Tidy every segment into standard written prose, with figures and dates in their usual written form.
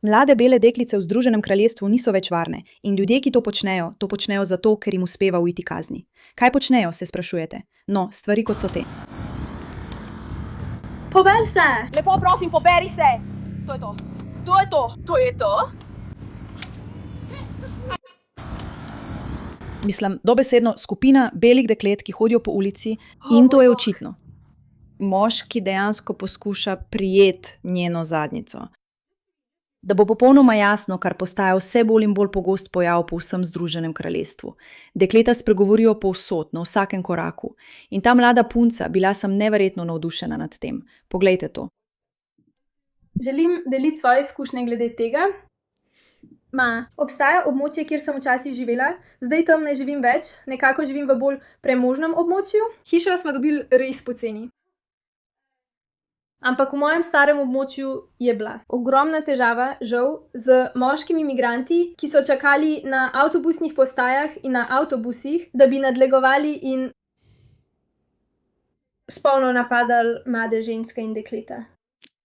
Mlade bele deklice v Združenem kraljestvu niso več varne in ljudje, ki to počnejo zato, ker jim uspeva uiti kazni. Kaj počnejo, se sprašujete? No, stvari kot so te. Poberi se! Lepo prosim, poberi se! To je to. To je to. To je to? Mislim, dobesedno skupina belih deklet, ki hodijo po ulici in to je očitno. Moški dejansko poskuša prijeti njeno zadnjico. Da bo popolnoma jasno, kar postaja vse bolj in bolj pogost pojav po vsem Združenem kraljestvu. Dekleta spregovorijo povsod, na vsakem koraku. In ta mlada punca, bila sem neverjetno navdušena nad tem. Poglejte to. Želim deliti svoje izkušnje glede tega. Obstaja območje, kjer sem včasih živela, zdaj tam ne živim več, nekako živim v bolj premožnem območju. Hišo smo dobili res poceni. Ampak v mojem starem območju je bila ogromna težava, žal, z moškimi migranti, ki so čakali na avtobusnih postajah in na avtobusih, da bi nadlegovali in spolno napadali mlade ženske in dekleta.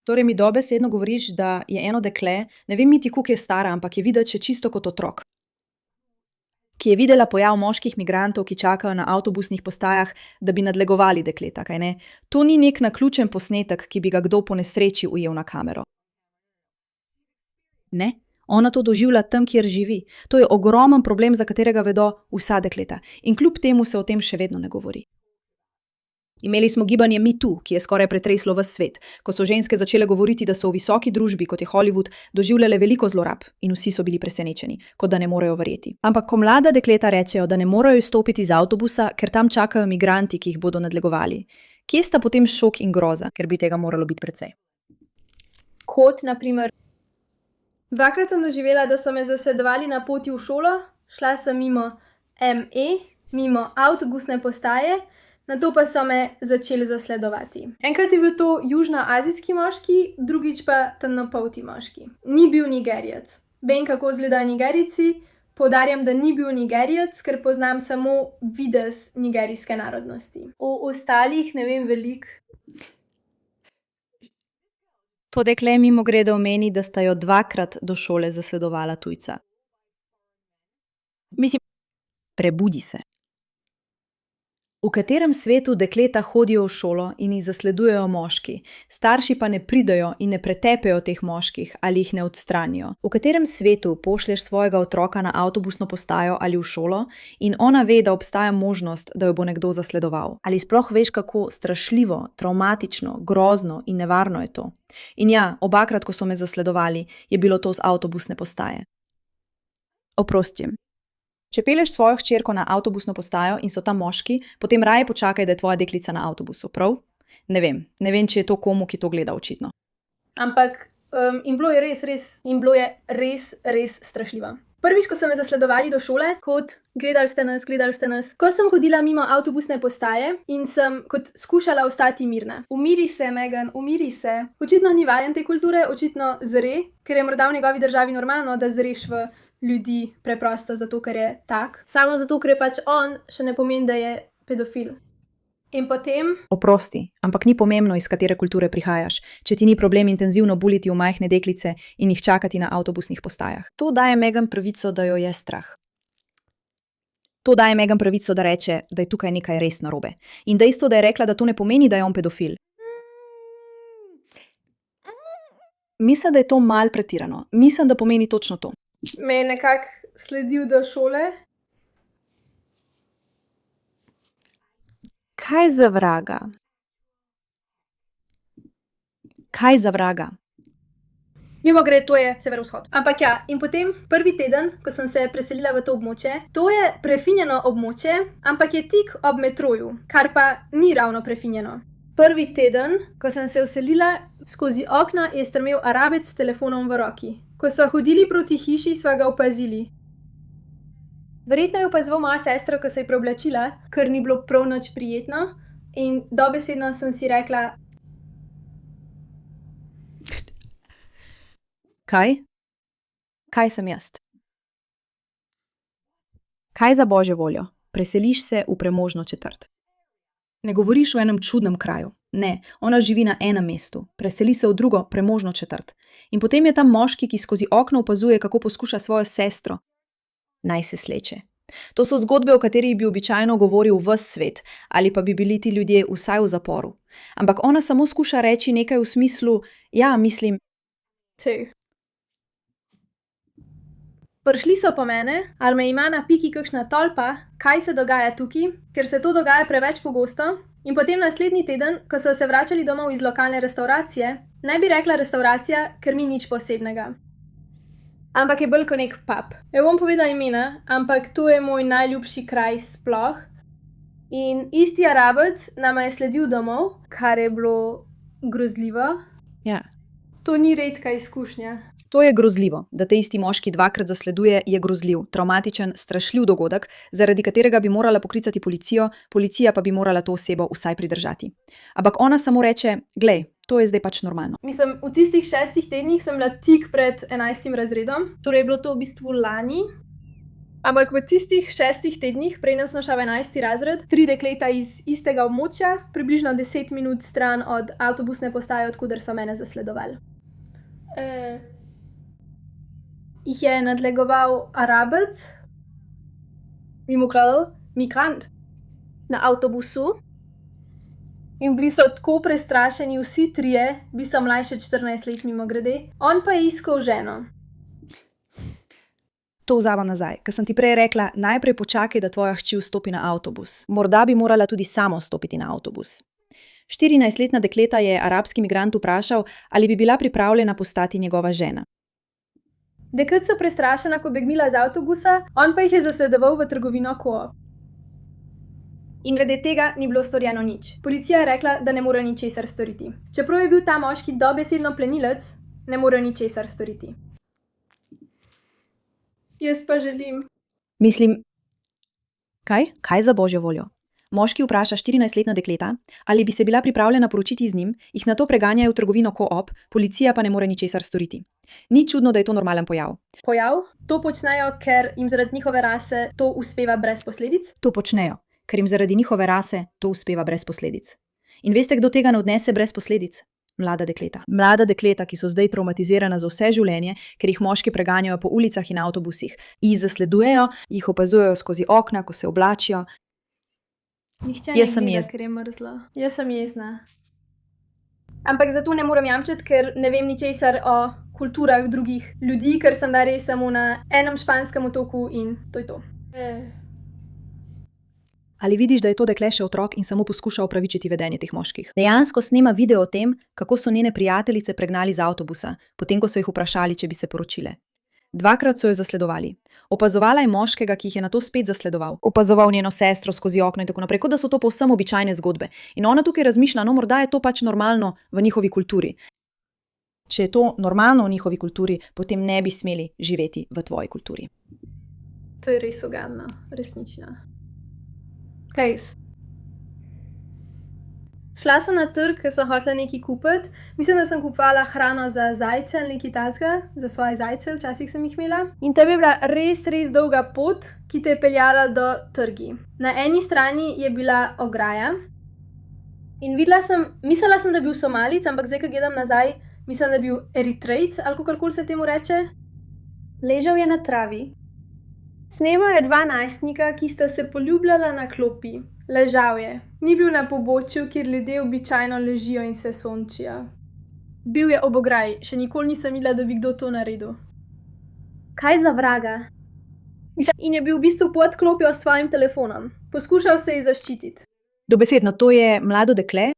Torej mi dobesedno govoriš, da je eno dekle, ne vem niti koliko je stara, ampak je videti še čisto kot otrok, ki je videla pojav moških migrantov, ki čakajo na avtobusnih postajah, da bi nadlegovali dekleta, kaj ne? To ni nek naključen posnetek, ki bi ga kdo po nesreči ujel na kamero. Ne, ona to doživlja tam, kjer živi. To je ogromen problem, za katerega vedo vsa dekleta. In kljub temu se o tem še vedno ne govori. Imeli smo gibanje Me Too, ki je skoraj pretreslo ves svet, ko so ženske začele govoriti, da so v visoki družbi, kot je Hollywood, doživljale veliko zlorab in vsi so bili presenečeni, kot da ne morejo verjeti. Ampak ko mlada dekleta rečejo, da ne morejo izstopiti iz avtobusa, ker tam čakajo migranti, ki jih bodo nadlegovali, kje sta potem šok in groza, ker bi tega moralo biti precej? Kot, na primer, dvakrat sem doživela, da so me zasledovali na poti v šolo, šla sem mimo ME, mimo avtobusne postaje, nato pa so me začeli zasledovati. Enkrat je bil to južnoazijski moški, drugič pa temnopolti moški. Ni bil Nigerijec. Vem, kako izgledajo Nigerijci, poudarjam, da ni bil Nigerijec, ker poznam samo videz nigerijske narodnosti. O ostalih ne vem veliko. To dekle mimogrede omeni, da sta jo dvakrat do šole zasledovala tujca. Mislim, prebudi se. V katerem svetu dekleta hodijo v šolo in jih zasledujejo moški, starši pa ne pridejo in ne pretepejo teh moških ali jih ne odstranijo? V katerem svetu pošlješ svojega otroka na avtobusno postajo ali v šolo in ona ve, da obstaja možnost, da jo bo nekdo zasledoval? Ali sploh veš, kako strašljivo, travmatično, grozno in nevarno je to? In ja, obakrat, ko so me zasledovali, je bilo to z avtobusne postaje. Oprosti. Če pelješ svojo hčerko na avtobusno postajo in so tam moški, potem raje počakaj, da je tvoja deklica na avtobusu, prav? Ne vem, če je to komu, ki to gleda, očitno. Ampak in bilo je res strašljivo. Prvič, ko so me zasledovali do šole, kot gledali ste nas. Ko sem hodila mimo avtobusne postaje in sem kot skušala ostati mirna. Umiri se, Megan, umiri se. Očitno ni vajen te kulture, očitno zre, ker je morda v njegovi državi normalno, da zreš v ljudi preprosto zato, ker je tak. Samo zato, ker je pač on, še ne pomeni, da je pedofil. In potem... Oprosti, ampak ni pomembno, iz katere kulture prihajaš, če ti ni problem intenzivno buliti v majhne deklice in jih čakati na avtobusnih postajah. To daje Megan pravico, da jo je strah. To daje Megan pravico, da reče, da je tukaj nekaj res narobe. In dejstvo, da je rekla, da to ne pomeni, da je on pedofil. Mislim, da je to malo pretirano. Mislim, da pomeni točno to. Me je nekako sledil do šole. Kaj za vraga? Kaj za vraga? Mimogrede, to je severovzhod. Ampak ja, in potem prvi teden, ko sem se preselila v to območje, to je prefinjeno območje, ampak je tik ob metroju, kar pa ni ravno prefinjeno. Prvi teden, ko sem se vselila, skozi okna je strmel Arabec s telefonom v roki. Ko sva hodili proti hiši, sva ga opazili. Verjetno je opazoval moja sestra, ko se je preoblačila, ker ni bilo prav nič prijetno, in dobesedno sem si rekla... Kaj? Kaj sem jaz? Kaj za božjo voljo? Preseliš se v premožno četrt. Ne govoriš o enem čudnem kraju. Ne, ona živi na enem mestu, preseli se v drugo, premožno četrt. In potem je tam moški, ki skozi okno opazuje, kako poskuša svojo sestro. Naj se sleče. To so zgodbe, o katerih bi običajno govoril ves svet, ali pa bi bili ti ljudje vsaj v zaporu. Ampak ona samo skuša reči nekaj v smislu, ja, mislim, Prišli so po mene, ali me ima na piki kakšna tolpa, kaj se dogaja tukaj, ker se to dogaja preveč pogosto, in potem naslednji teden, ko so se vračali domov iz lokalne restauracije, ne bi rekla restauracija, ker ni nič posebnega. Ampak je bolj kot nek pub. Ne bom povedala imena, ampak to je moj najljubši kraj sploh. In isti Arabec nama je sledil domov, kar je bilo grozljivo. ja. To ni redka izkušnja. To je grozljivo, da te isti moški dvakrat zasleduje, je grozljiv, traumatičen, strašljiv dogodek, zaradi katerega bi morala poklicati policijo, policija pa bi morala to osebo vsaj pridržati. Ampak ona samo reče, glej, to je zdaj pač normalno. Mislim, v tistih 6 tednih sem bila tik pred 11. razredom, torej je bilo to v bistvu lani. Ampak v tistih 6 tednih, preden sem šla v 11. razred, 3 dekleta iz istega območja, približno 10 minut stran od avtobusne postaje, odkuder so mene zasledovali. Jih je nadlegoval Arabec, mimokradel, migrant, na avtobusu. In bili so tako prestrašeni vsi trije, bi so mlajše 14 let mimogrede. On pa je iskal ženo. To vzamem nazaj, ker sem ti prej rekla, najprej počakaj, da tvoja hči vstopi na avtobus. Morda bi morala tudi sama stopiti na avtobus. 14-letna dekleta je arabski migrant vprašal, ali bi bila pripravljena postati njegova žena. Deklet so prestrašena, ko begnila z avtobusa, on pa jih je zasledoval v trgovino Coop. In glede tega ni bilo storjeno nič. Policija je rekla, da ne more ničesar storiti. Čeprav je bil ta moški dobesedno plenilec, ne more ničesar storiti. Jaz pa želim. Mislim, kaj? Kaj za božjo voljo? Moški vpraša 14-letna dekleta, ali bi se bila pripravljena poročiti z njim, jih nato preganjajo v trgovino Coop, policija pa ne more ničesar storiti. Ni čudno, da je to normalen pojav. Pojav? To počnejo, ker jim zaradi njihove rase to uspeva brez posledic? To počnejo, ker jim zaradi njihove rase to uspeva brez posledic. In veste, kdo tega ne odnese brez posledic? Mlada dekleta. Mlada dekleta, ki so zdaj traumatizirana za vse življenje, ker jih moški preganjajo po ulicah in avtobusih. Jih zasledujejo, jih opazujejo skozi okna, ko se oblačijo. Nihče Jaz sem gleda, jezna. ker je mrzlo. Jaz sem jezna. Ampak zato ne morem jamčiti, ker ne vem ničesar o kulturah drugih ljudi, ker sem bila res samo na enem španskem otoku in to je to. Ali vidiš, da je to dekle še otrok in samo poskuša opravičiti vedenje teh moških? Dejansko snema video o tem, kako so njene prijateljice pregnali z avtobusa, potem ko so jih vprašali, če bi se poročile. 2krat so jo zasledovali. Opazovala je moškega, ki jih je nato spet zasledoval. Opazoval njeno sestro skozi okno in tako naprej, kot da so to povsem običajne zgodbe. In ona tukaj razmišlja, no morda je to pač normalno v njihovi kulturi. Če je to normalno v njihovi kulturi, potem ne bi smeli živeti v tvoji kulturi. To je res ugadno, resnično. Kaj jaz? Šla sem na trg, ker sem hotela nekaj kupiti. Mislim, da sem kupovala hrano za zajce ali nekaj takega, za svoje zajce, včasih sem jih imela. In to je bila res, res dolga pot, ki te je peljala do trgi. Na eni strani je bila ograja in videla sem, mislila sem, da je bil Somalic, ampak zdaj, ko gledam nazaj, mislim, da je bil Eritrejc ali kakorkoli se temu reče. Ležal je na travi. Snemal je 2 najstnika, ki sta se poljubljala na klopi. Ležal je. Ni bil na pobočju, kjer ljudje običajno ležijo in se sončijo. Bil je ob ograji, še nikoli nisem videla, da bi kdo to naredil. Kaj za vraga? In je bil v bistvu pod klopjo s svojim telefonom. Poskušal se je zaščititi. Dobesedno, to je mlado dekle.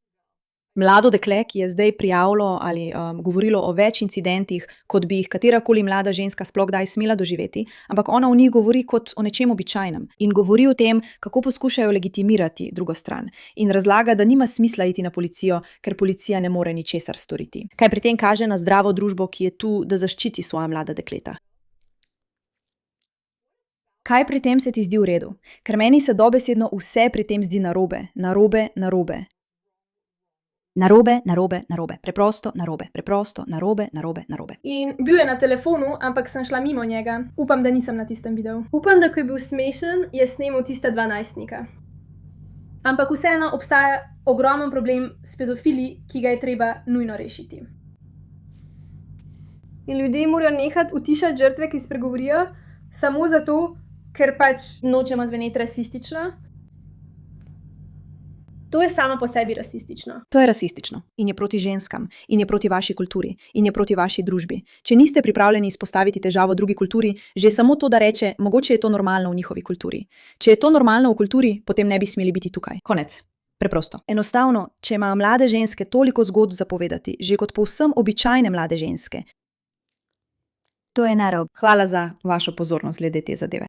Mlado dekle, ki je zdaj prijavilo ali govorilo o več incidentih, kot bi jih katerakoli mlada ženska sploh kdaj smela doživeti, ampak ona o njih govori kot o nečem običajnem. In govori o tem, kako poskušajo legitimirati drugo stran. In razlaga, da nima smisla iti na policijo, ker policija ne more ničesar storiti. Kaj pri tem kaže na zdravo družbo, ki je tu, da zaščiti svoja mlada dekleta. Kaj pri tem se ti zdi v redu? Ker meni se dobesedno vse pri tem zdi narobe, narobe, narobe. Narobe, narobe, narobe, preprosto, narobe, preprosto, narobe, narobe, narobe. In bil je na telefonu, ampak sem šla mimo njega. Upam, da nisem na tistem videu. Upam, da ko je bil smešen, je snemal tista 2 najstnika. Ampak vseeno obstaja ogromen problem s pedofili, ki ga je treba nujno rešiti. In ljudje morajo nehati utišati žrtve, ki spregovorijo, samo zato, ker pač nočemo zveneti rasistično. To je samo po sebi rasistično. To je rasistično in je proti ženskam in je proti vaši kulturi in je proti vaši družbi. Če niste pripravljeni izpostaviti težavo drugi kulturi, že samo to, da reče, mogoče je to normalno v njihovi kulturi. Če je to normalno v kulturi, potem ne bi smeli biti tukaj. Konec. Preprosto. Enostavno, če imajo mlade ženske toliko zgodb zapovedati, že kot povsem običajne mlade ženske. To je narobe. Hvala za vašo pozornost glede te zadeve.